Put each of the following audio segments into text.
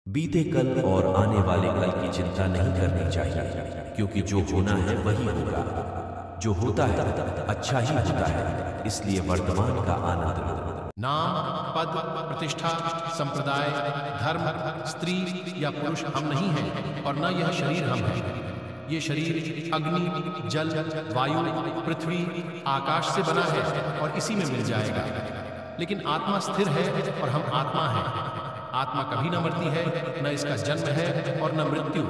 बीते कल और आने वाले कल की चिंता नहीं करनी चाहिए, क्योंकि जो होना है वही होगा। जो होता है अच्छा ही होता है, इसलिए वर्तमान का आनंद लो। नाम, पद, प्रतिष्ठा, संप्रदाय, धर्म, स्त्री या पुरुष हम नहीं हैं और न यह शरीर हम है। ये शरीर अग्नि, जल, वायु, पृथ्वी, आकाश से बना है और इसी में मिल जाएगा। लेकिन आत्मा स्थिर है और हम आत्मा हैं। आत्मा कभी न मरती है, न इसका जन्म है और न मृत्यु।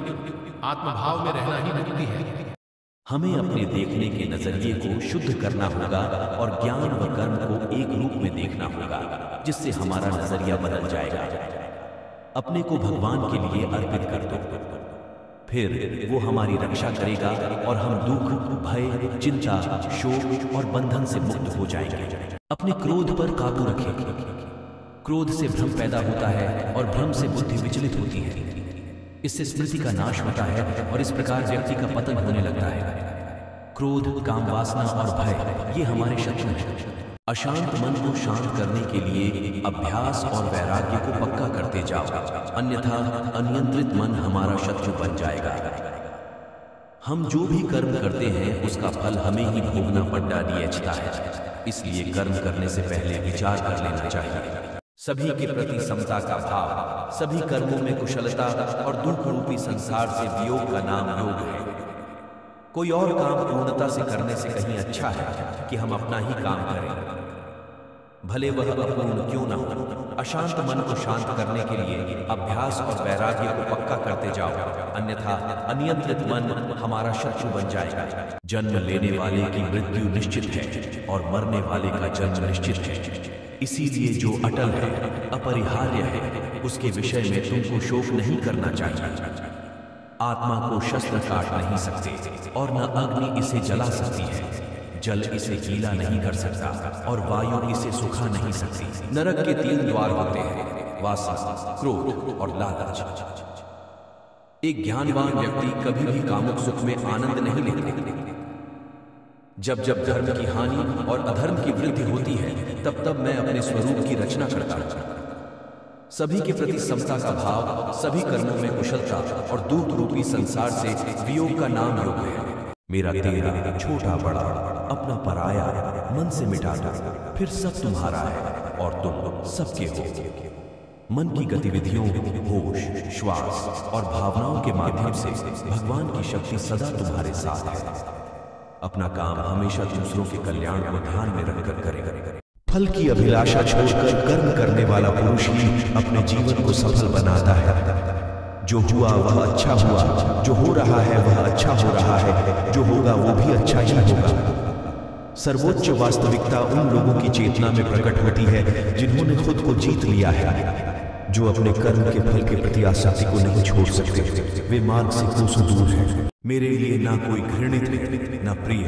आत्मभाव में रहना ही मुक्ति है। हमें अपने देखने के नजरिए को शुद्ध करना होगा और ज्ञान व कर्म को एक रूप में देखना होगा, जिससे हमारा नजरिया बदल जाएगा। अपने को भगवान के लिए अर्पित कर दो, फिर वो हमारी रक्षा करेगा और हम दुख, भय, चिंता, शोक और बंधन से मुक्त हो जाएंगे। अपने क्रोध पर काबू रखें। क्रोध से भ्रम पैदा होता है और भ्रम से बुद्धि विचलित होती है। इससे स्मृति का नाश होता है और इस प्रकार व्यक्ति का पतन होने लगता है। क्रोध, काम वासना और भय ये हमारे शत्रु हैं। अशांत मन को शांत करने के लिए अभ्यास और वैराग्य को पक्का करते जाओ, अन्यथा अनियंत्रित मन हमारा शत्रु बन जाएगा। हम जो भी कर्म करते हैं उसका फल हमें ही भोगना पड़ता है, इसलिए कर्म करने से पहले विचार कर लेना चाहिए। सभी के प्रति समता का भाव, सभी कर्मों में कुशलता और दुख रूपी संसार से वियोग का नाम योग है। कोई और काम पूर्णता से करने से कहीं अच्छा है कि हम अपना ही काम करें, भले वह अपूर्ण क्यों न हो। अशांत मन को शांत करने के लिए अभ्यास और वैराग्य को पक्का करते जाओ, अन्यथा अनियंत्रित मन हमारा शत्रु बन जाएगा। जन्म लेने वाले की मृत्यु निश्चित है और मरने वाले का जन्म निश्चित है। इसीलिए जो अटल है, अपरिहार्य है, उसके विषय में तुमको शोक नहीं करना चाहिए। आत्मा को शस्त्र काट नहीं सकते और न अग्नि इसे जला सकती है। जल इसे गीला नहीं कर सकता और वायु इसे सुखा नहीं सकती। नरक के 3 द्वार होते हैं, वासना, क्रोध और लालच। एक ज्ञानवान व्यक्ति कभी भी कामुक सुख में आनंद नहीं लेते। जब जब धर्म की हानि और अधर्म की वृद्धि होती है, तब तब मैं अपने स्वरूप की रचना करता हूं। सभी के प्रति समता का भाव, सभी कर्मों में कुशलता और दुख रूपी संसार से वियोग का नाम योग है। मेरा तेरा, छोटा बड़ा, अपना पराया मन से मिटा दो, फिर सब तुम्हारा है और तुम सबके हो। मन की गतिविधियों, होश, श्वास और भावनाओं के माध्यम से भगवान की शक्ति सदा तुम्हारे साथ है। अपना काम हमेशा दूसरों के कल्याण को ध्यान में रखकर करें। फल की अभिलाषा छोड़कर कर्म करने वाला पुरुष ही अपने जीवन को सफल बनाता है। जो हुआ वह अच्छा हुआ, जो हो रहा है वह अच्छा हो रहा है, जो होगा वो भी अच्छा ही होगा। सर्वोच्च वास्तविकता उन लोगों की चेतना में प्रकट होती है जिन्होंने खुद को जीत लिया है, जो अपने कर्म के फल के प्रति आसक्ति को नहीं छोड़ सकते। वे मार्ग से कोसों दूर हैं। मेरे लिए ना कोई घृणित है ना प्रिय,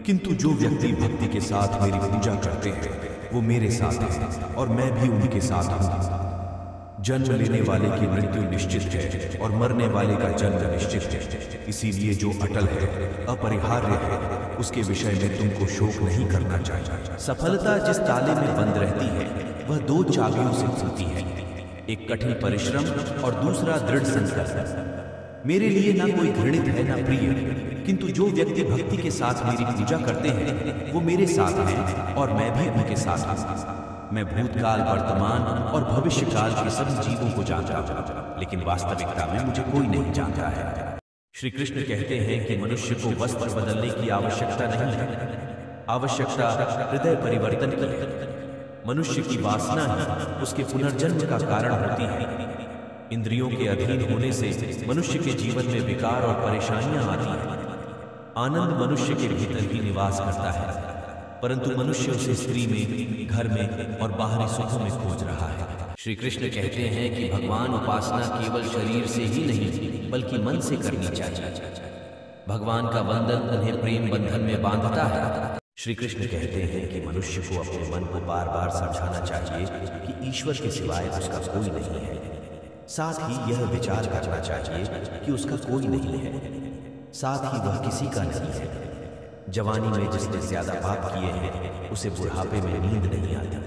किंतु जो व्यक्ति भक्ति के साथ मेरी पूजा करते हैं वो मेरे साथ हैं और मैं भी उनके साथ हूँ। जन्म लेने वाले की मृत्यु निश्चित है और मरने वाले का जन्म निश्चित है। इसीलिए जो अटल है, अपरिहार्य है, उसके विषय में तुमको शोक नहीं करना चाहिए। सफलता जिस ताले में बंद रहती है वह 2 चाबियों से खुलती है, एक कठिन परिश्रम और दूसरा दृढ़ संकल्प। मेरे लिए ना कोई घृणित है ना प्रिय, किंतु जो व्यक्ति भक्ति के साथ मेरी पूजा करते हैं वो मेरे साथ हैं और मैं भी उनके साथ हूँ। मैं भूतकाल, वर्तमान और भविष्य काल के सभी जीवों को जानता हूँ, लेकिन वास्तविकता में मुझे कोई नहीं जानता है। श्री कृष्ण कहते हैं कि मनुष्य को वस्त्र बदलने की आवश्यकता नहीं है, आवश्यकता हृदय परिवर्तन की है। मनुष्य की वासना ही उसके पुनर्जन्म का कारण होती है। इंद्रियों के अधीन होने से मनुष्य के जीवन में विकार और परेशानियां आती हैं। आनंद मनुष्य के भीतर ही निवास करता है, परंतु मनुष्य उसे स्त्री में, घर में और बाहरी सुखों में खोज रहा है। श्री कृष्ण कहते हैं कि भगवान उपासना केवल शरीर से ही नहीं बल्कि मन से करनी चाहिए। भगवान का वंदन उन्हें प्रेम बंधन में बांधता है। श्री कृष्ण कहते हैं कि मनुष्य को अपने मन को बार बार समझाना चाहिए कि ईश्वर के सिवाय उसका कोई नहीं है। साथ ही यह विचार करना चाहिए कि उसका कोई नहीं है, साथ ही वह किसी का नहीं है। जवानी में जिसने ज्यादा पाप किए हैं उसे बुढ़ापे में नींद नहीं आती।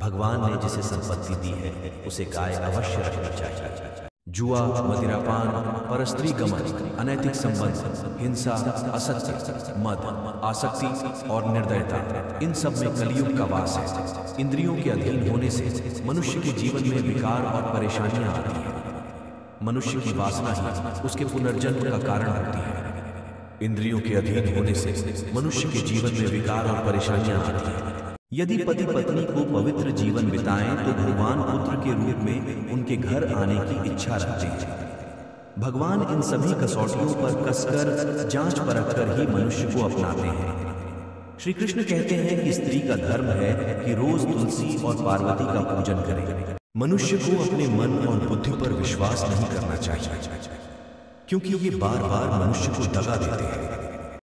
भगवान ने जिसे संपत्ति दी है उसे गाय अवश्य रखनी चाहिए। जुआ, मदिरापान, परस्त्री गमन, अनैतिक संबंध, हिंसा, असत्य, मद, आसक्ति और निर्दयता, इन सब में कलयुग का वास है। इंद्रियों के अधीन होने से मनुष्य के जीवन में विकार और परेशानियां आती हैं। मनुष्य की वासना ही उसके पुनर्जन्म का कारण होती है। इंद्रियों के अधीन होने से मनुष्य के जीवन में विकार और परेशानियां आती हैं। यदि पति पत्नी को पवित्र जीवन बिताएं तो भगवान पुत्र के रूप में उनके घर आने की इच्छा रखते हैं। भगवान इन सभी कसौटियों पर कसकर जांच परख कर ही मनुष्य को अपनाते हैं। श्री कृष्ण कहते हैं कि स्त्री का धर्म है कि रोज तुलसी और पार्वती का पूजन करे। मनुष्य को अपने मन और बुद्धि पर विश्वास नहीं करना चाहिए, क्योंकि ये बार बार मनुष्य को दगा देते हैं।